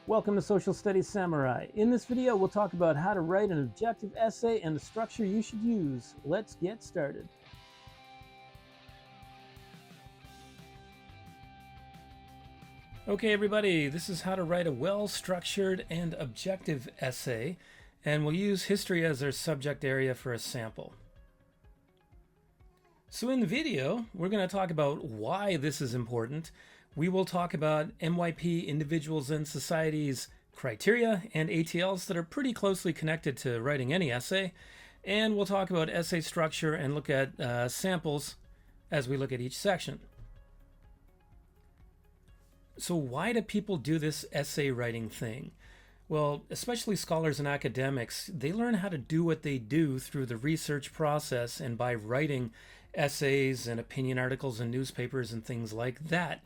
Welcome to Social Studies Samurai. In this video, we'll talk about how to write an objective essay and the structure you should use. Let's get started. Okay, everybody, this is how to write a well-structured and objective essay, and we'll use history as our subject area for a sample. So in the video, we're going to talk about why this is important. We will talk about MYP, individuals and societies, criteria, and ATLs that are pretty closely connected to writing any essay. And we'll talk about essay structure and look at samples as we look at each section. So why do people do this essay writing thing? Well, especially scholars and academics, they learn how to do what they do through the research process and by writing essays and opinion articles in newspapers and things like that.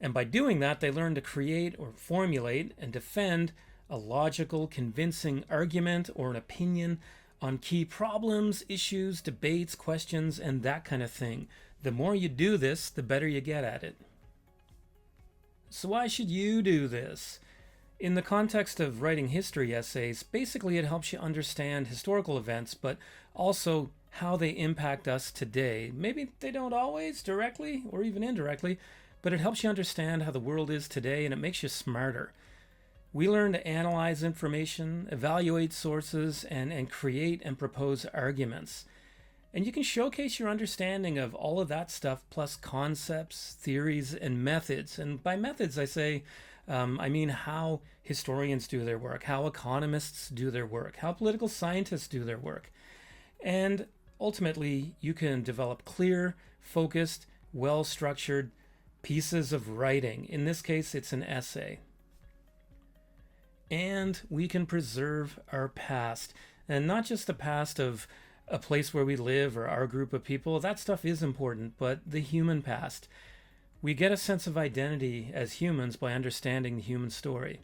And by doing that, they learn to create or formulate and defend a logical, convincing argument or an opinion on key problems, issues, debates, questions, and that kind of thing. The more you do this, the better you get at it. So why should you do this? In the context of writing history essays, basically it helps you understand historical events, but also how they impact us today. Maybe they don't always directly or even indirectly, but it helps you understand how the world is today and it makes you smarter. We learn to analyze information, evaluate sources, and create and propose arguments. And you can showcase your understanding of all of that stuff, plus concepts, theories, and methods. And by methods, I mean how historians do their work, how economists do their work, how political scientists do their work. And ultimately, you can develop clear, focused, well-structured pieces of writing. In this case, it's an essay. And we can preserve our past. And not just the past of a place where we live or our group of people. That stuff is important, but the human past. We get a sense of identity as humans by understanding the human story.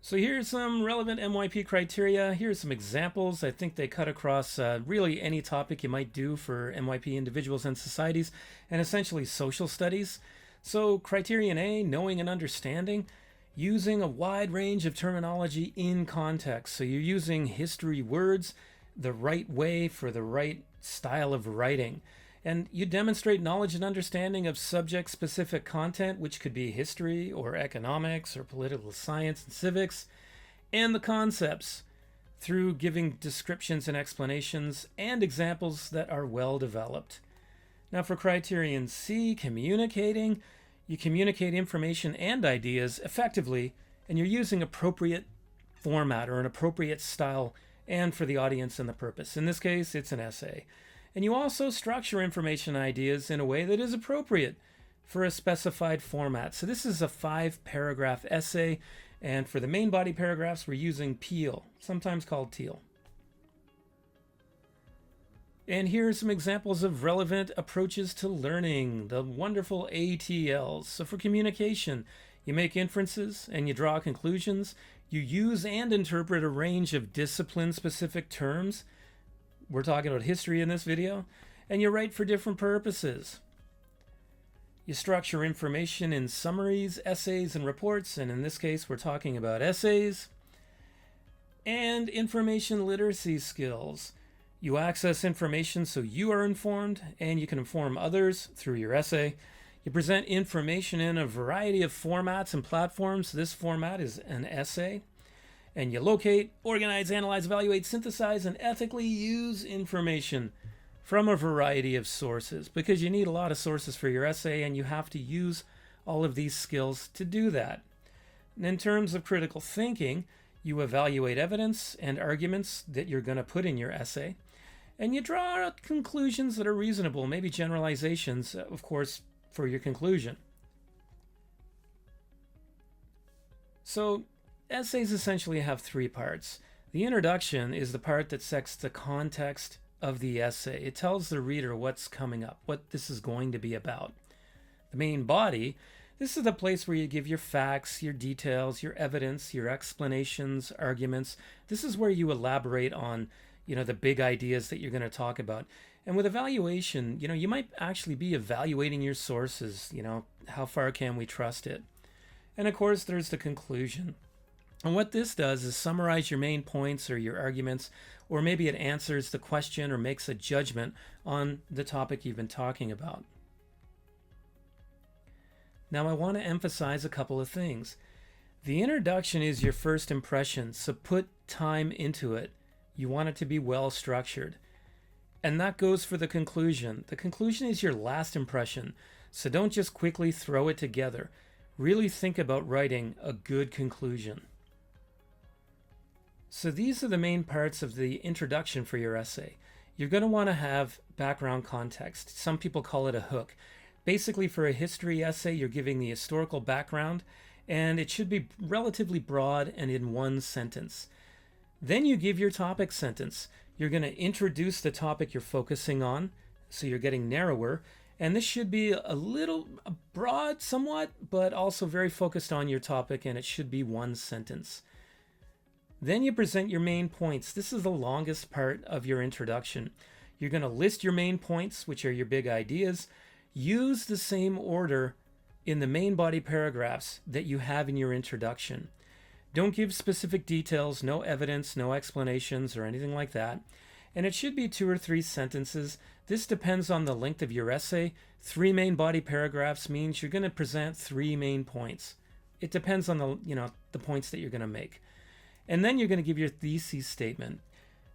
So here's some relevant MYP criteria. Here's some examples. I think they cut across really any topic you might do for MYP individuals and societies, and essentially social studies. So criterion A, knowing and understanding, using a wide range of terminology in context. So you're using history words the right way for the right style of writing. And you demonstrate knowledge and understanding of subject-specific content, which could be history or economics or political science and civics, and the concepts through giving descriptions and explanations and examples that are well developed. Now for criterion C, communicating, you communicate information and ideas effectively, and you're using appropriate format or an appropriate style and for the audience and the purpose. In this case, it's an essay. And you also structure information ideas in a way that is appropriate for a specified format. So this is a 5-paragraph essay, and for the main body paragraphs, we're using Peel, sometimes called Teal. And here are some examples of relevant approaches to learning, the wonderful ATLs. So for communication, you make inferences and you draw conclusions. You use and interpret a range of discipline-specific terms. We're talking about history in this video, and you write for different purposes. You structure information in summaries, essays, and reports, and in this case, we're talking about essays. And information literacy skills. You access information so you are informed, and you can inform others through your essay. You present information in a variety of formats and platforms. This format is an essay. And you locate, organize, analyze, evaluate, synthesize, and ethically use information from a variety of sources, because you need a lot of sources for your essay and you have to use all of these skills to do that. And in terms of critical thinking, you evaluate evidence and arguments that you're going to put in your essay, and you draw out conclusions that are reasonable, maybe generalizations, of course, for your conclusion. So essays essentially have 3 parts. The introduction is the part that sets the context of the essay. It tells the reader what's coming up, what this is going to be about. The main body, this is the place where you give your facts, your details, your evidence, your explanations, arguments. This is where you elaborate on, the big ideas that you're going to talk about. And with evaluation, you might actually be evaluating your sources. How far can we trust it? And of course, there's the conclusion. And what this does is summarize your main points or your arguments, or maybe it answers the question or makes a judgment on the topic you've been talking about. Now, I want to emphasize a couple of things. The introduction is your first impression, so put time into it. You want it to be well structured. And that goes for the conclusion. The conclusion is your last impression, so don't just quickly throw it together. Really think about writing a good conclusion. So these are the main parts of the introduction for your essay. You're going to want to have background context. Some people call it a hook. Basically, for a history essay, you're giving the historical background, and it should be relatively broad and in one sentence. Then you give your topic sentence. You're going to introduce the topic you're focusing on, so you're getting narrower, and this should be a little broad somewhat, but also very focused on your topic, and it should be one sentence. Then you present your main points. This is the longest part of your introduction. You're going to list your main points, which are your big ideas. Use the same order in the main body paragraphs that you have in your introduction. Don't give specific details, no evidence, no explanations, or anything like that. And it should be 2 or 3 sentences. This depends on the length of your essay. 3 main body paragraphs means you're going to present 3 main points. It depends on the points that you're going to make. And then you're going to give your thesis statement.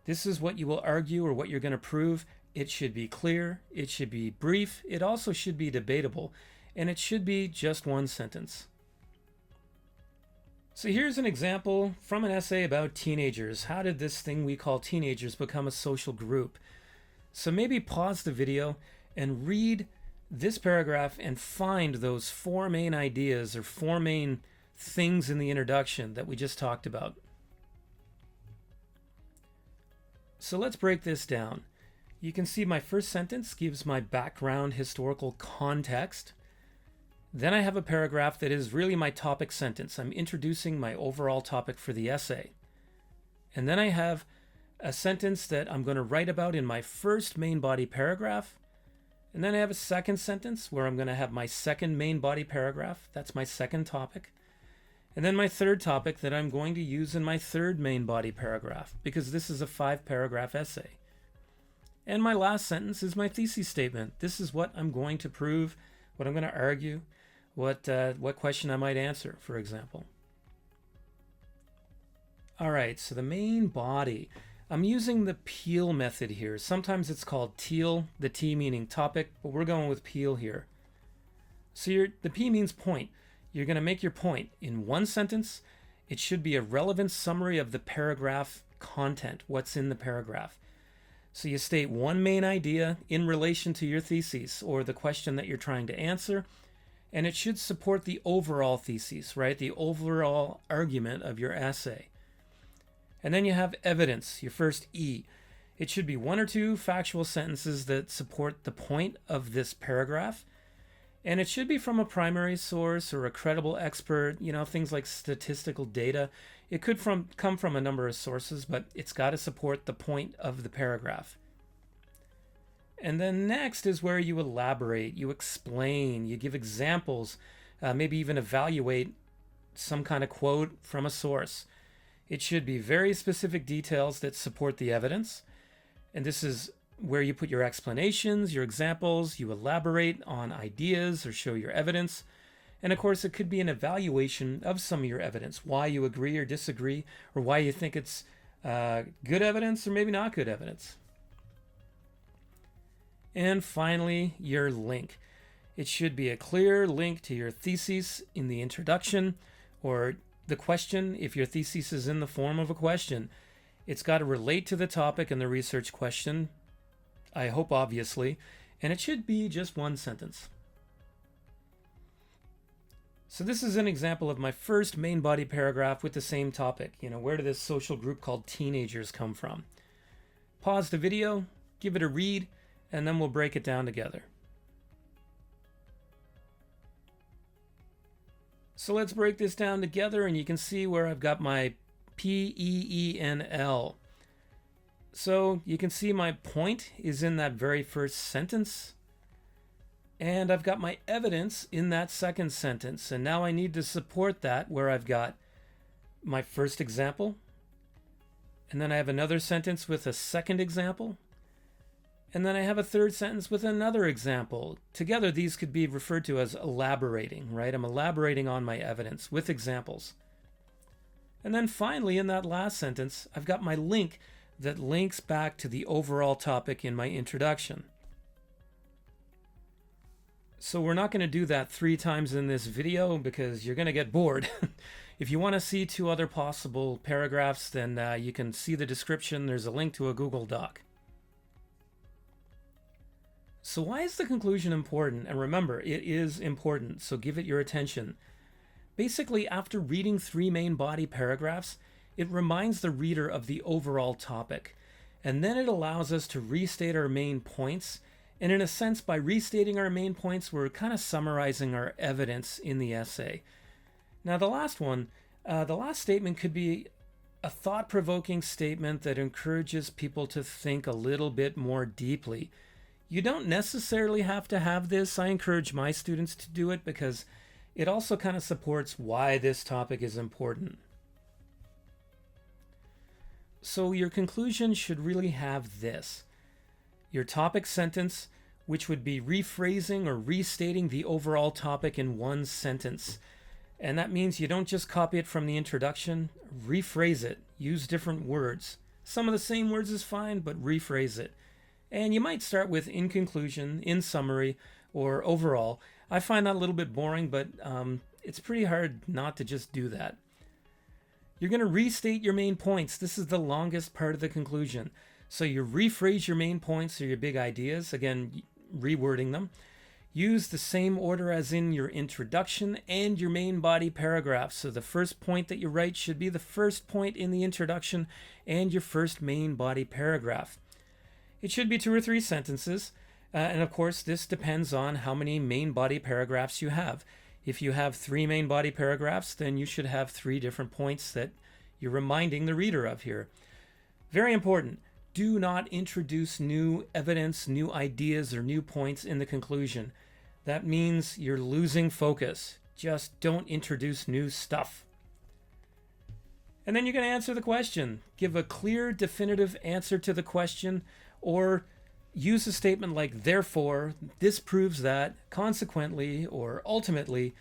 This is what you will argue or what you're going to prove. It should be clear, it should be brief, it also should be debatable, and it should be just one sentence. So here's an example from an essay about teenagers. How did this thing we call teenagers become a social group? So maybe pause the video and read this paragraph and find those 4 main ideas or 4 main things in the introduction that we just talked about. So let's break this down. You can see my first sentence gives my background historical context. Then I have a paragraph that is really my topic sentence. I'm introducing my overall topic for the essay. And then I have a sentence that I'm going to write about in my first main body paragraph. And then I have a second sentence where I'm going to have my second main body paragraph. That's my second topic. And then my third topic that I'm going to use in my third main body paragraph, because this is a 5-paragraph essay. And my last sentence is my thesis statement. This is what I'm going to prove, what I'm going to argue, what question I might answer, for example. All right, so the main body. I'm using the Peel method here. Sometimes it's called TEAL, the T meaning topic, but we're going with Peel here. So the P means point. You're going to make your point in one sentence. It should be a relevant summary of the paragraph content, what's in the paragraph. So you state one main idea in relation to your thesis or the question that you're trying to answer, and it should support the overall thesis, right? The overall argument of your essay. And then you have evidence, your first E. It should be 1 or 2 factual sentences that support the point of this paragraph. And it should be from a primary source or a credible expert, things like statistical data. It could come from a number of sources, but it's got to support the point of the paragraph. And then next is where you elaborate, you explain, you give examples, maybe even evaluate some kind of quote from a source. It should be very specific details that support the evidence. And this is where you put your explanations, your examples, you elaborate on ideas or show your evidence. And of course, it could be an evaluation of some of your evidence, why you agree or disagree, or why you think it's good evidence or maybe not good evidence. And finally, your link. It should be a clear link to your thesis in the introduction or the question. If your thesis is in the form of a question, it's got to relate to the topic and the research question, I hope obviously, and it should be just one sentence. So this is an example of my first main body paragraph with the same topic. Where did this social group called teenagers come from? Pause the video, give it a read, and then we'll break it down together. So let's break this down together, and you can see where I've got my PEENL. So you can see my point is in that very first sentence, and I've got my evidence in that second sentence. And now I need to support that where I've got my first example, and then I have another sentence with a second example, and then I have a third sentence with another example. Together, these could be referred to as elaborating, right? I'm elaborating on my evidence with examples. And then finally, in that last sentence, I've got my link that links back to the overall topic in my introduction. So we're not going to do that 3 times in this video because you're going to get bored. If you want to see 2 other possible paragraphs, then you can see the description. There's a link to a Google Doc. So why is the conclusion important? And remember, it is important, so give it your attention. Basically, after reading 3 main body paragraphs, it reminds the reader of the overall topic. And then it allows us to restate our main points. And in a sense, by restating our main points, we're kind of summarizing our evidence in the essay. Now, the last statement could be a thought-provoking statement that encourages people to think a little bit more deeply. You don't necessarily have to have this. I encourage my students to do it because it also kind of supports why this topic is important. So your conclusion should really have this. Your topic sentence, which would be rephrasing or restating the overall topic in one sentence. And that means you don't just copy it from the introduction, rephrase it, use different words. Some of the same words is fine, but rephrase it. And you might start with in conclusion, in summary, or overall. I find that a little bit boring, but it's pretty hard not to just do that. You're going to restate your main points. This is the longest part of the conclusion. So you rephrase your main points or your big ideas, again, rewording them. Use the same order as in your introduction and your main body paragraph. So the first point that you write should be the first point in the introduction and your first main body paragraph. It should be 2 or 3 sentences. And of course, this depends on how many main body paragraphs you have. If you have 3 main body paragraphs, then you should have 3 different points that you're reminding the reader of here. Very important. Do not introduce new evidence, new ideas, or new points in the conclusion. That means you're losing focus. Just don't introduce new stuff. And then you're going to answer the question. Give a clear, definitive answer to the question, or use a statement like, therefore, this proves that, consequently, or ultimately.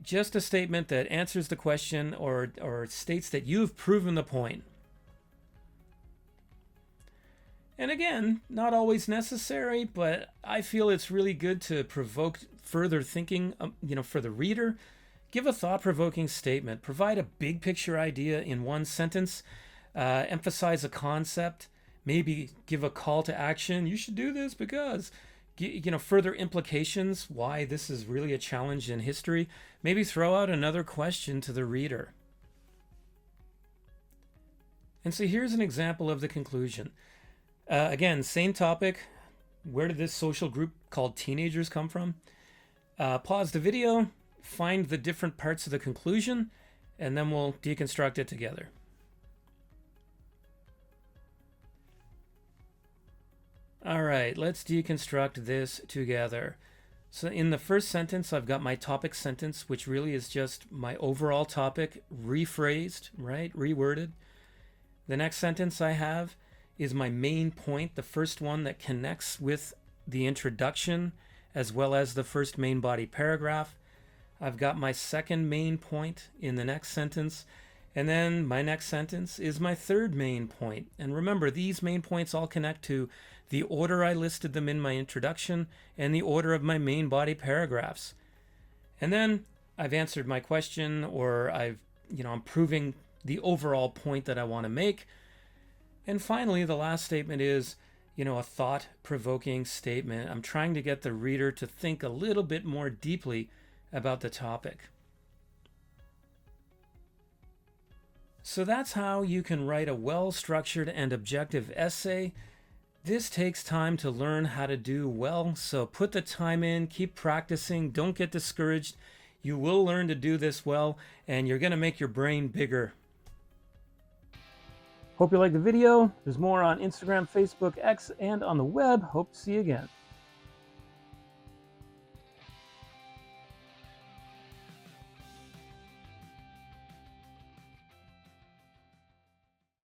Just a statement that answers the question or states that you've proven the point. And again, not always necessary, but I feel it's really good to provoke further thinking, for the reader. Give a thought-provoking statement. Provide a big picture idea in one sentence. Emphasize a concept. Maybe give a call to action. You should do this because, further implications, why this is really a challenge in history. Maybe throw out another question to the reader. And so here's an example of the conclusion. Again, same topic. Where did this social group called teenagers come from? Pause the video, find the different parts of the conclusion, and then we'll deconstruct it together. All right, let's deconstruct this together. So in the first sentence, I've got my topic sentence, which really is just my overall topic rephrased, right? Reworded. The next sentence I have is my main point, the first one that connects with the introduction as well as the first main body paragraph. I've got my second main point in the next sentence, and then my next sentence is my third main point. And remember, these main points all connect to the order I listed them in my introduction and the order of my main body paragraphs. And then I've answered my question, or I'm proving the overall point that I want to make. And finally, the last statement is, a thought-provoking statement. I'm trying to get the reader to think a little bit more deeply about the topic. So that's how you can write a well-structured and objective essay. This takes time to learn how to do well, so put the time in, keep practicing, don't get discouraged. You will learn to do this well, and you're going to make your brain bigger. Hope you liked the video. There's more on Instagram, Facebook, X, and on the web. Hope to see you again.